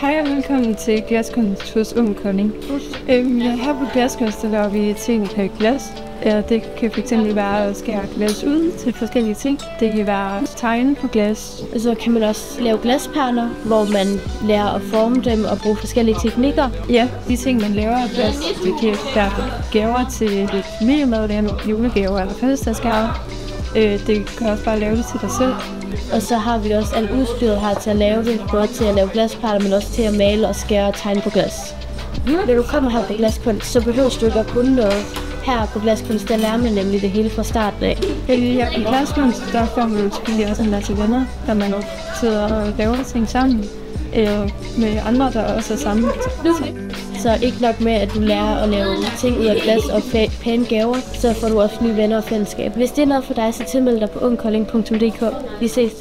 Hej og velkommen til Glaskunst hos Ung Kolding. Her på Glaskunst laver vi ting af glas. Det kan fx være at skære glas ud til forskellige ting. Det kan være at tegne på glas. Og så kan man også lave glasperler, hvor man lærer at forme dem og bruge forskellige teknikker. Ja, de ting man laver af glas, det kan være gaver til familiemedlemmer, julegaver eller fødselsdagsgaver. Det kan også bare lave det til dig selv. Og så har vi også alt udstyret her til at lave det, både til at lave glasperler, men også til at male og skære og tegne på glas. Når du kommer her på Glaskunst, så behøver du ikke at kunne noget. Her på Glaskunst, der lærer man nemlig det hele fra starten af. Ja, i Glaskunst, der får man selvfølgelig også en masse venner, der man sidder og laver ting sammen med andre, der også er sammen. Så ikke nok med, at du lærer at lave ting ud af glas og pæne gaver, så får du også nye venner og fællesskab. Hvis det er noget for dig, så tilmeld dig på ungkolding.dk. Vi ses.